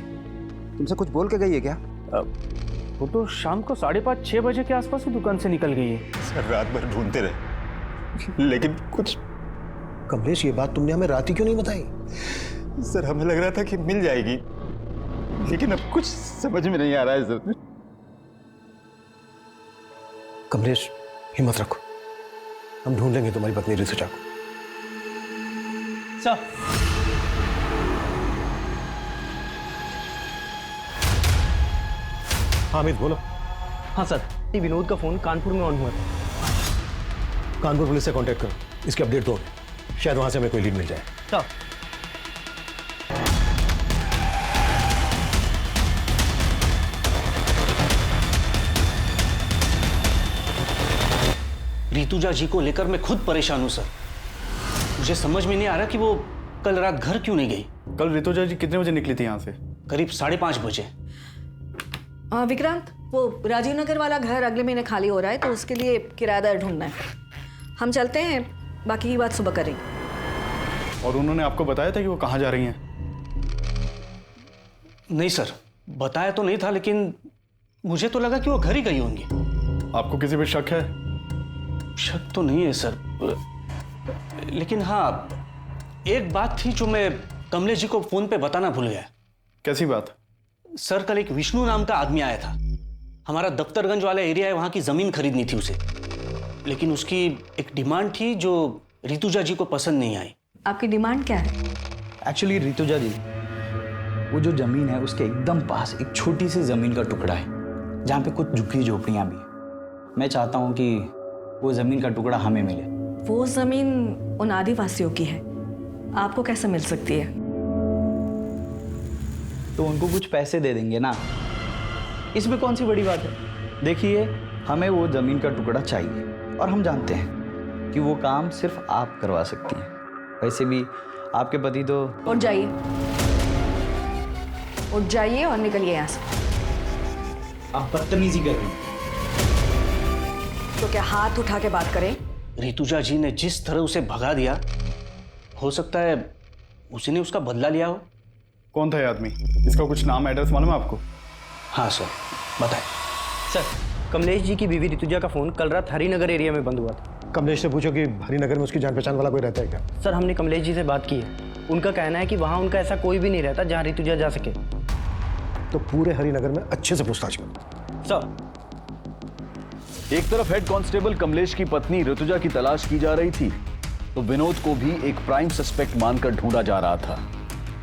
Speaker 3: तुमसे कुछ बोल के गई है क्या?
Speaker 1: वो तो शाम को 5:30-6 बजे के आसपास ही दुकान से निकल गई है।
Speaker 15: सर रात भर ढूंढते रहे लेकिन कुछ।
Speaker 2: कमलेश, ये बात तुमने हमें रात ही क्यों नहीं बताई?
Speaker 15: सर हमें लग रहा था कि मिल जाएगी, लेकिन अब कुछ समझ में नहीं आ रहा है सर।
Speaker 2: कमलेश, हिम्मत रखो, हम ढूंढ लेंगे तुम्हारी पत्नी ऋतुजा को।
Speaker 1: सर,
Speaker 2: हामिद बोलो।
Speaker 1: हाँ सर, विनोद का फोन कानपुर में ऑन हुआ था।
Speaker 2: कानपुर पुलिस से कांटेक्ट करो, इसकी अपडेट दो, शायद वहां से हमें कोई लीड मिल जाए।
Speaker 1: सर, ऋतुजा जी को लेकर मैं खुद परेशान हूं सर। मुझे समझ में नहीं आ रहा कि वो कल रात घर क्यों नहीं गई।
Speaker 15: कल ऋतुजा जी कितने बजे निकली थी यहाँ से?
Speaker 1: करीब 5:30 बजे।
Speaker 4: विक्रांत, वो राजीव नगर वाला घर अगले महीने खाली हो रहा है, तो उसके लिए किराएदार ढूंढना है। हम चलते हैं, बाकी की बात सुबह करेंगे।
Speaker 15: और उन्होंने आपको बताया था कि वो कहाँ जा रही हैं?
Speaker 1: नहीं सर, बताया तो नहीं था, लेकिन मुझे तो लगा कि वो घर ही गई होंगी।
Speaker 15: आपको किसी पे शक है?
Speaker 1: शक तो नहीं है सर, लेकिन हाँ, एक बात थी जो मैं कमलेश जी को फोन पे बताना भूल गया।
Speaker 15: कैसी बात?
Speaker 1: सर, कल एक विष्णु नाम का आदमी आया था। हमारा दफ्तरगंज वाला एरिया है, वहां की जमीन खरीदनी थी उसे, लेकिन उसकी एक डिमांड थी जो ऋतुजा जी को पसंद नहीं आई।
Speaker 4: आपकी डिमांड क्या है?
Speaker 5: एक्चुअली ऋतुजा जी, वो जो जमीन है उसके एकदम पास एक छोटी सी जमीन का टुकड़ा है जहाँ पे कुछ झुग्गी झोपड़ियाँ भी हैं। मैं चाहता हूँ कि वो जमीन का टुकड़ा हमें मिले।
Speaker 4: वो जमीन उन आदिवासियों की है, आपको कैसे मिल सकती है?
Speaker 5: तो उनको कुछ पैसे दे देंगे ना, इसमें कौन सी बड़ी बात है। देखिए, हमें वो जमीन का टुकड़ा चाहिए और हम जानते हैं कि वो काम सिर्फ आप करवा सकती हैं। वैसे भी आपके पति तो...
Speaker 4: उठ जाइए, उठ जाइए और निकलिए यहाँ से।
Speaker 5: आप बदतमीजी कर रही हैं।
Speaker 4: तो क्या हाथ उठा के बात करें?
Speaker 1: ऋतुजा जी ने जिस तरह उसे भगा दिया, हो सकता है उसी ने उसका बदला लिया हो।
Speaker 15: कौन था ये आदमी? इसका कुछ नाम एड्रेस मालूम है आपको?
Speaker 1: हाँ सर, बताएं।
Speaker 17: सर, कमलेश जी की बीवी ऋतुजा का फोन कल रात हरिनगर एरिया में बंद हुआ था।
Speaker 2: कमलेश से पूछो कि हरिनगर में उसकी जान पहचान वाला कोई रहता है क्या?
Speaker 17: सर, हमने कमलेश जी से बात की है। उनका कहना है कि वहाँ उनका ऐसा कोई भी नहीं रहता जहाँ ऋतुजा जा सके।
Speaker 2: तो पूरे हरिनगर में अच्छे से पूछताछ करो।
Speaker 17: सर,
Speaker 6: एक तरफ हेड कांस्टेबल कमलेश की पत्नी ऋतुजा की तलाश की जा रही थी, तो विनोद को भी एक प्राइम सस्पेक्ट मानकर ढूंढा जा रहा था।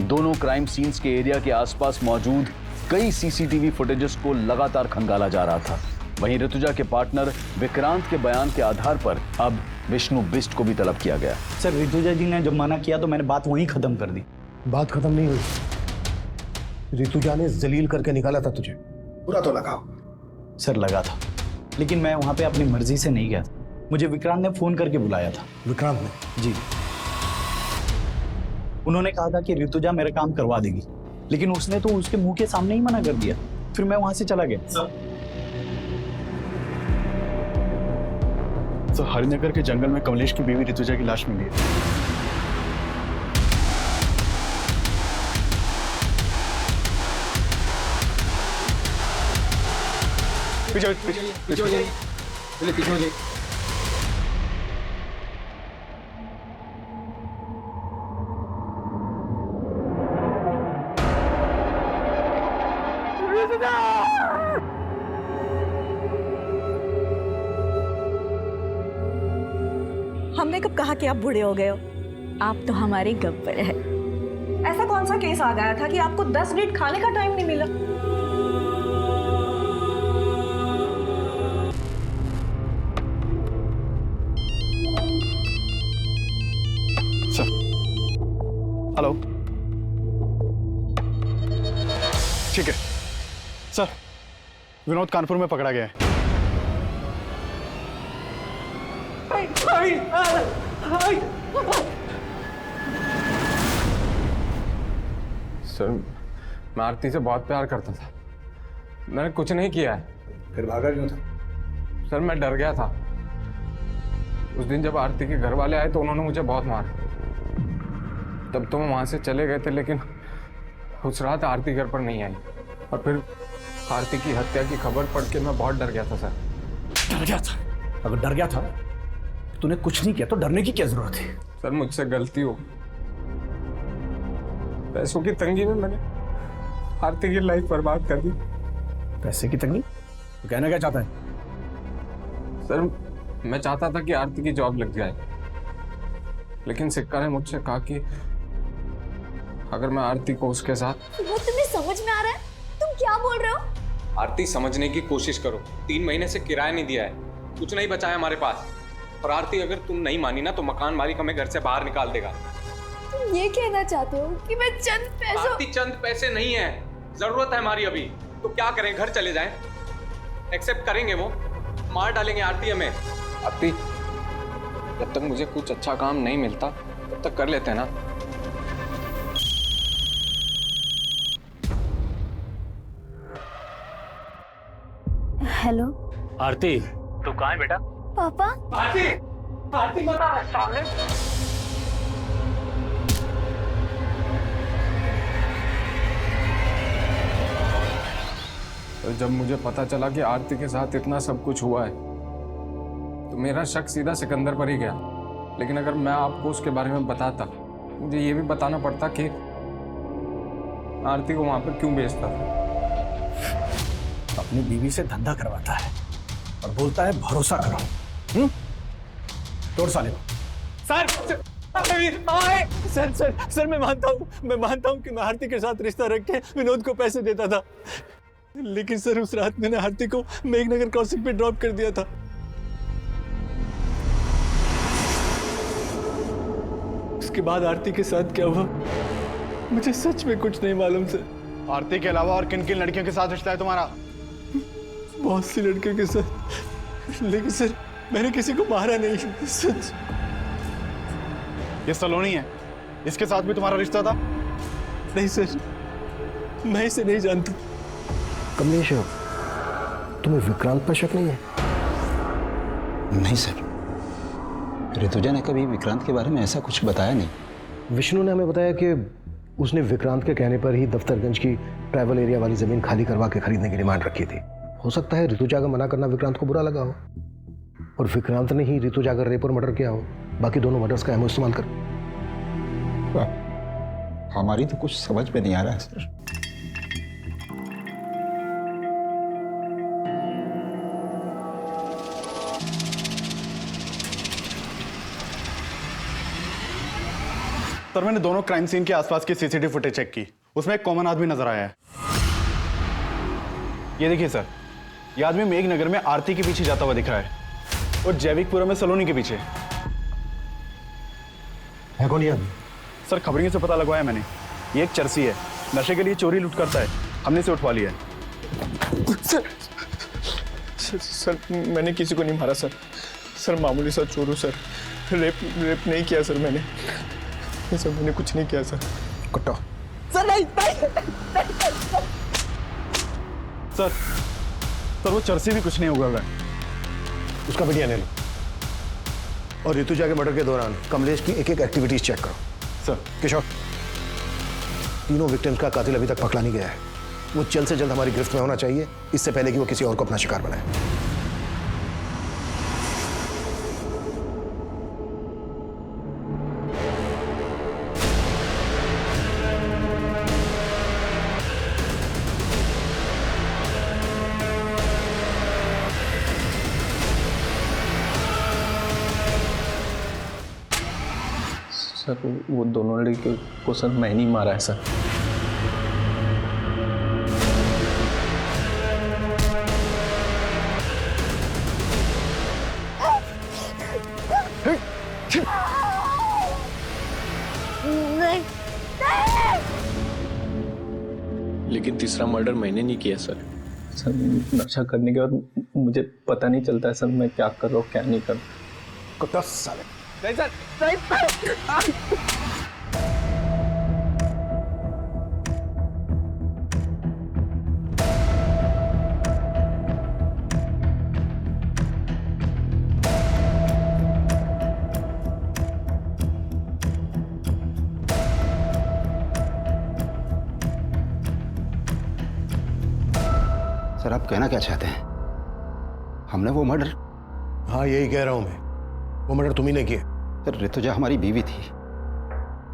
Speaker 6: दोनों क्राइम सीन्स के एरिया के आसपास मौजूद कई सीसीटीवी फुटेजेस को लगातार खंगाला जा रहा था। वहीं ऋतुजा के पार्टनर विक्रांत के बयान के आधार पर अब विष्णु बिष्ट को भी तलब किया गया।
Speaker 5: सर, ऋतुजा जी ने जब मना किया तो मैंने बात वहीं खत्म कर दी।
Speaker 2: बात खत्म नहीं हुई। ऋतुजा ने जलील करके निकाला था तुझे, बुरा तो लगा।
Speaker 5: सर, लगा था, लेकिन मैं वहां पे अपनी मर्जी से नहीं गया था। मुझे विक्रांत ने फोन करके बुलाया था।
Speaker 2: विक्रांत ने?
Speaker 5: जी। उन्होंने कहा था कि ऋतुजा मेरा काम करवा देगी, लेकिन उसने तो उसके मुंह के सामने ही मना कर दिया। फिर मैं वहां से चला गया।
Speaker 15: तो हरिनगर के जंगल में कमलेश की बीवी ऋतुजा की लाश मिली है। पीछे पीछे हो जाइए, पीछे हो जाइए।
Speaker 4: हमने कब कहा कि आप बूढ़े हो गए हो? आप तो हमारे गब्बर है। ऐसा कौन सा केस आ गया था कि आपको 10 मिनट खाने का टाइम नहीं मिला?
Speaker 15: Sir, hello. ठीक है सर, विनोद कानपुर में पकड़ा गया है।
Speaker 14: सर, मैं आरती से बहुत प्यार करता था। मैंने कुछ नहीं किया है।
Speaker 2: फिर भागा क्यों था?
Speaker 14: सर, मैं डर गया था। उस दिन जब आरती के घर वाले आए तो उन्होंने मुझे बहुत मारा। तब तो मैं वहां से चले गए थे, लेकिन उस रात आरती घर पर नहीं आई। और फिर आरती की हत्या की खबर पढ़ के मैं बहुत डर गया था सर।
Speaker 2: डर गया था? अगर डर गया था तूने कुछ नहीं किया तो डरने की क्या जरूरत है?
Speaker 14: सर, मुझसे गलती हो। पैसों की तंगी में मैंने आरती की लाइफ बर्बाद कर दी।
Speaker 2: पैसे की तंगी? तो कहना क्या चाहता है?
Speaker 14: सर, मैं चाहता था कि आरती की जॉब लग जाए, लेकिन सिक्का ने मुझसे कहा कि अगर मैं आरती को उसके साथ...
Speaker 10: वो तुम्हें समझ में आ रहा है? तुम क्या बोल रहे हो?
Speaker 14: आरती, समझने की कोशिश करो। 3 महीने से किराया नहीं दिया है, कुछ नहीं बचा है हमारे पास। और आरती, अगर तुम नहीं मानी ना तो मकान मालिक हमें घर से बाहर निकाल देगा।
Speaker 10: तुम ये कहना चाहते हो कि मैं चंद पैसों...
Speaker 14: आरती, चंद पैसे नहीं है, जरूरत है हमारी अभी। तो क्या करें, घर चले जाएं? एक्सेप्ट करेंगे वो? मार डालेंगे आरती हमें। आरती, जब तक मुझे कुछ अच्छा काम नहीं मिलता
Speaker 12: तब कर लेते हैं ना।
Speaker 10: हेलो
Speaker 1: आरती,
Speaker 5: तू कहाँ है बेटा?
Speaker 10: पापा।
Speaker 5: आरती, आरती बता साले।
Speaker 18: तो जब मुझे पता चला कि आरती के साथ इतना सब कुछ हुआ है तो मेरा शक सीधा सिकंदर पर ही गया। लेकिन अगर मैं आपको उसके बारे में बताता, मुझे ये भी बताना पड़ता कि आरती को वहां पर क्यों भेजता था।
Speaker 2: अपनी बीवी से धंधा करवाता है और बोलता है भरोसा करो। तोड़ साले को।
Speaker 5: सर सर सर सर मैं मानता हूँ कि मैं आरती के साथ रिश्ता रख के विनोद को पैसे देता था, लेकिन सर उस रात मैंने आरती को मेघनगर क्रॉसिंग पे ड्रॉप कर दिया था। उसके बाद आरती के साथ क्या हुआ मुझे सच में कुछ नहीं मालूम सर।
Speaker 15: आरती के अलावा और किन किन लड़कियों के साथ रिश्ता है तुम्हारा?
Speaker 5: बहुत सी लड़कियों के साथ, लेकिन सर मैंने किसी को मारा नहीं सच।
Speaker 15: ये सलोनी है, इसके साथ भी तुम्हारा रिश्ता था?
Speaker 5: नहीं सर, मैं इसे नहीं जानता।
Speaker 2: कमलेश, तुम्हें विक्रांत पर शक नहीं है?
Speaker 3: नहीं सर, ऋतुजा ने कभी विक्रांत के बारे में ऐसा कुछ बताया नहीं।
Speaker 2: विष्णु ने हमें बताया कि उसने विक्रांत के कहने पर ही दफ्तरगंज की ट्रैवल एरिया वाली जमीन खाली करवा के खरीदने की डिमांड रखी थी। हो सकता है ऋतुजा का मना करना विक्रांत को बुरा लगा हो और विक्रांत ने ही ऋतुजा का रेप और मर्डर किया हो, बाकी दोनों मर्डर्स का एमओ इस्तेमाल कर।
Speaker 3: हमारी तो कुछ समझ में नहीं आ रहा है सर।
Speaker 15: सर मैंने दोनों क्राइम सीन के आसपास की सीसीटीवी फुटेज चेक की, उसमें एक कॉमन आदमी नजर आया है। ये देखिए सर, ये आदमी मेघनगर में आरती के पीछे जाता हुआ दिख रहा है और जैविकपुरा में सलोनी के पीछे।
Speaker 2: है कौन ये आदमी?
Speaker 15: सर खबरियों से पता लगवाया मैंने, ये एक चरसी है, नशे के लिए चोरी लूट करता है, हमने इसे उठवा लिया है।
Speaker 5: सर मैंने किसी को नहीं मारा सर। सर मामूली सा चोर हूँ सर, रेप नहीं किया सर मैंने। सर मैंने कुछ नहीं किया सर।
Speaker 2: कुट्टो।
Speaker 5: सर नहीं।
Speaker 15: सर वो चरसी भी कुछ नहीं होगा।
Speaker 2: उसका वीडियो ले लो और ऋतुजा के मर्डर के दौरान कमलेश की एक एक एक्टिविटीज चेक करो।
Speaker 15: सर
Speaker 2: किशोर, तीनों विक्टिम्स का कातिल अभी तक पकड़ा नहीं गया है। वो जल्द से जल्द हमारी गिरफ्त में होना चाहिए, इससे पहले कि वो किसी और को अपना शिकार बनाए।
Speaker 12: सर वो दोनों लड़के को सर मैं नहीं मारा है सर। लेकिन तीसरा मर्डर मैंने नहीं किया सर। सर नशा करने के बाद मुझे पता नहीं चलता है सर मैं क्या कर रहा हूँ क्या नहीं कर रहा।
Speaker 2: कुत्ता साले।
Speaker 5: नहीं सर, नहीं।
Speaker 3: सर आप कहना क्या चाहते हैं? हमने वो मर्डर?
Speaker 2: हाँ यही कह रहा हूं मैं, वो मर्डर तुम ही ने किया।
Speaker 3: सर ऋतुजा हमारी बीवी थी,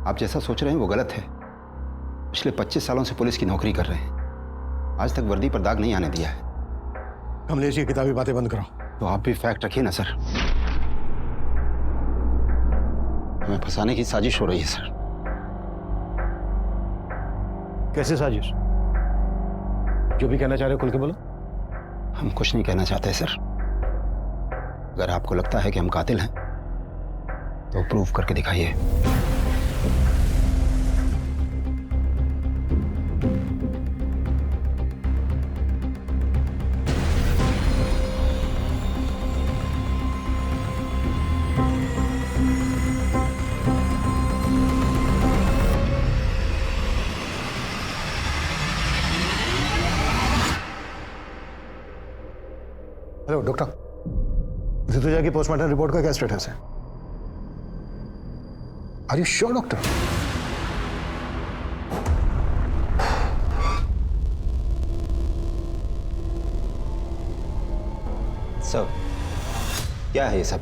Speaker 3: आप जैसा सोच रहे हैं वो गलत है। पिछले 25 सालों से पुलिस की नौकरी कर रहे हैं, आज तक वर्दी पर दाग नहीं आने दिया है।
Speaker 2: कमलेश ये किताबी बातें बंद करो।
Speaker 3: तो आप भी फैक्ट रखिए ना सर। हमें फंसाने की साजिश हो रही है सर।
Speaker 2: कैसे साजिश? जो भी कहना चाह रहे हो खुल के बोलो।
Speaker 3: हम कुछ नहीं कहना चाहते सर। अगर आपको लगता है कि हम कातिल हैं तो प्रूव करके दिखाइए।
Speaker 2: हेलो डॉक्टर, ऋतुजा की पोस्टमार्टम रिपोर्ट का क्या स्टेटस है? Are you sure doctor?
Speaker 3: सब क्या है ये सब?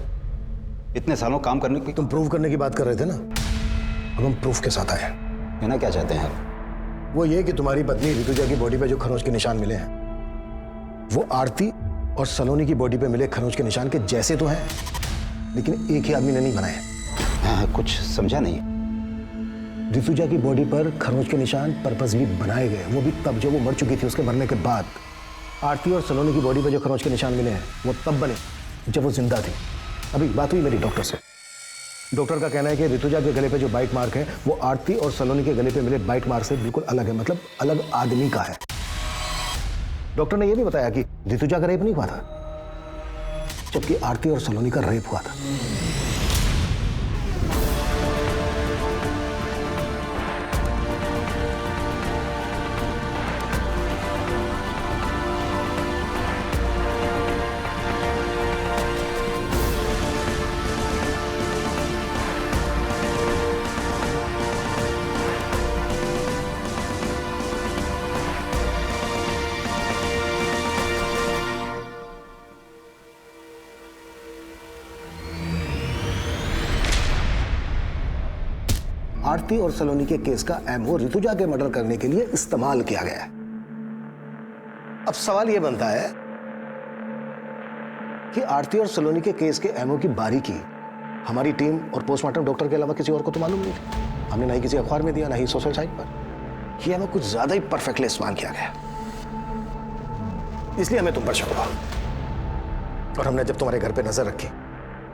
Speaker 3: इतने सालों काम करने की
Speaker 2: तुम प्रूव करने की बात कर रहे थे ना, अब हम प्रूफ के साथ आए हैं।
Speaker 3: कहना क्या चाहते हैं आप?
Speaker 2: वो ये कि तुम्हारी पत्नी ऋतुजा की बॉडी पे जो खरोंच के निशान मिले हैं वो आरती और सलोनी की बॉडी पे मिले खरोंच के निशान के जैसे तो हैं, लेकिन एक ही आदमी ने नहीं बनाए।
Speaker 3: हाँ, कुछ समझा नहीं।
Speaker 2: ऋतुजा की बॉडी पर खरोंच के निशान पर्पसली बनाए गए, वो भी तब जब वो मर चुकी थी। उसके मरने के बाद आरती और सलोनी की बॉडी पर जो खरोंच के निशान मिले हैं वो तब बने जब वो जिंदा थी। अभी बात हुई मेरी डॉक्टर से। डॉक्टर का कहना है कि ऋतुजा के गले पे जो बाइट मार्क है वो आरती और सलोनी के गले पे मिले बाइट मार्क से बिल्कुल अलग है, मतलब अलग आदमी का है। डॉक्टर ने यह भी बताया कि ऋतुजा का रेप नहीं हुआ था, जबकि आरती और सलोनी का रेप हुआ था। आरती और सलोनी के केस का एमओ ऋतुजा के मर्डर करने के लिए इस्तेमाल किया गया है। अब सवाल यह बनता है कि आरती और सलोनी के केस के एमओ की बारीकी हमारी टीम और पोस्टमार्टम डॉक्टर के अलावा किसी और को तो मालूम नहीं थी। हमने ना ही किसी अखबार में दिया, ना ही सोशल साइट पर। यह एमओ कुछ ज्यादा ही परफेक्टली इस्तेमाल किया गया, इसलिए हमें तुम पर शक हुआ। और हमने जब तुम्हारे घर पे नजर रखी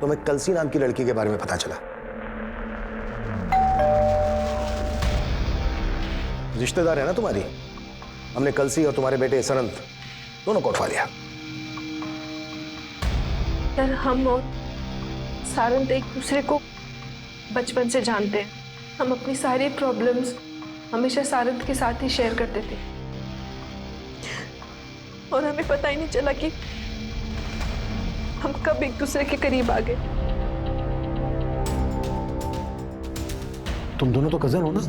Speaker 2: तो हमें कलसी नाम की लड़की के बारे में पता चला। रिश्तेदार है ना तुम्हारी। हमने कलसी और तुम्हारे बेटे सरंत दोनों को उठवा लिया।
Speaker 19: सर, हम और सारंत एक दूसरे को बचपन से जानते हैं। हम अपनी सारी प्रॉब्लम्स हमेशा सारंत के साथ ही शेयर करते थे और हमें पता ही नहीं चला कि हम कब एक दूसरे के करीब आ गए।
Speaker 2: तुम दोनों तो कजन हो ना,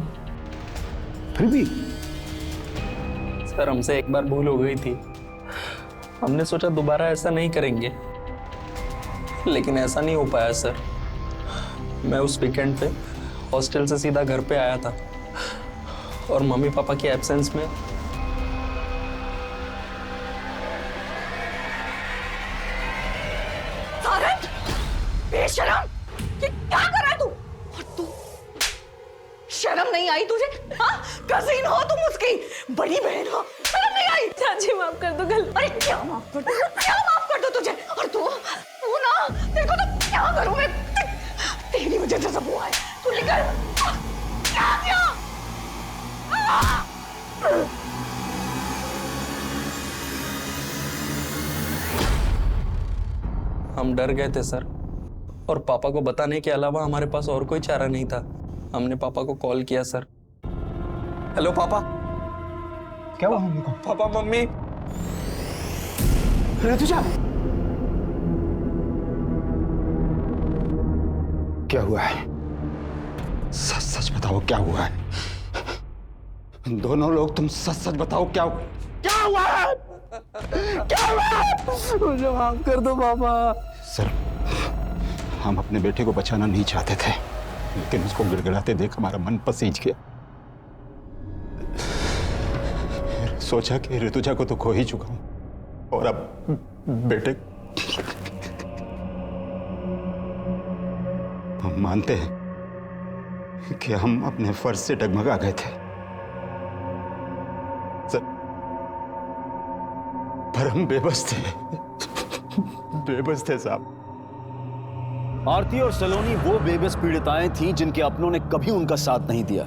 Speaker 2: फिर भी।
Speaker 12: सर, हमसे एक बार भूल हो गई थी। हमने सोचा दोबारा ऐसा नहीं करेंगे, लेकिन ऐसा नहीं हो पाया सर। मैं उस वीकेंड पे हॉस्टल से सीधा घर पे आया था और मम्मी पापा के एब्सेंस में
Speaker 4: सारंग, बेशरम, ये क्या कर रहा है तू? और तू शर्म नहीं आई तुझे? हाँ, कजिन हो तुम उसकी, बड़ी बहन हो, शर्म नहीं आई?
Speaker 19: चाची माफ कर दो गल।
Speaker 4: अरे क्या माफ कर दो? क्या माफ कर दो तुझे? और तू ना, तेरे को तो क्या करूं मैं? तेरी वजह से सब हुआ है। तू निकल। क्या किया?
Speaker 12: हम डर गए थे सर, और पापा को बताने के अलावा हमारे पास और कोई चारा नहीं था। हमने पापा को कॉल किया सर। हेलो पापा।
Speaker 2: क्या हुआ मम्मी को?
Speaker 12: पापा, मम्मी।
Speaker 2: ऋतुजा, क्या हुआ है?
Speaker 3: सच सच बताओ क्या हुआ है? दोनों लोग तुम सच सच बताओ क्या हुआ है? क्या हुआ है?
Speaker 12: मुझे माफ कर दो पापा।
Speaker 3: सर, हम अपने बेटे को बचाना नहीं चाहते थे, लेकिन उसको गिड़गिड़ाते देख हमारा मन पसीज गया। सोचा कि ऋतुजा को तो खो ही चुका हूं, और अब बेटे। हम मानते हैं कि हम अपने फर्ज से डगमगा गए थे सर, पर हम बेबस थे। बेबस थे साहब।
Speaker 6: आरती और सलोनी वो बेबस पीड़िताएं थीं जिनके अपनों ने कभी उनका साथ नहीं दिया।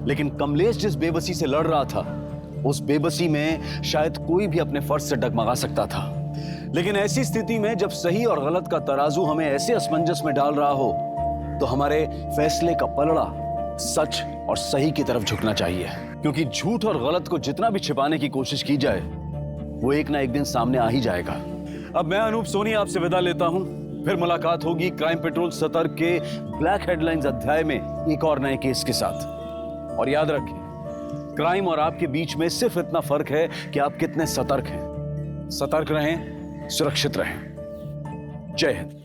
Speaker 6: लेकिन कमलेश जिस बेबसी से लड़ रहा था, उस बेबसी में शायद कोई भी अपने फर्ज से डगमगा सकता था। लेकिन ऐसी स्थिति में जब सही और गलत का तराजू हमें ऐसे असमंजस में डाल रहा हो, तो हमारे फैसले का पलड़ा सच और सही की तरफ झुकना चाहिए। क्योंकि झूठ और गलत को जितना भी छिपाने की कोशिश की जाए, वो एक ना एक दिन सामने आ ही जाएगा। अब मैं अनूप सोनी आपसे विदा लेता हूं। फिर मुलाकात होगी क्राइम पेट्रोल सतर्क के ब्लैक हेडलाइंस अध्याय में एक और नए केस के साथ। और याद रखें, क्राइम और आपके बीच में सिर्फ इतना फर्क है कि आप कितने सतर्क हैं। सतर्क रहें, सुरक्षित रहें। जय हिंद।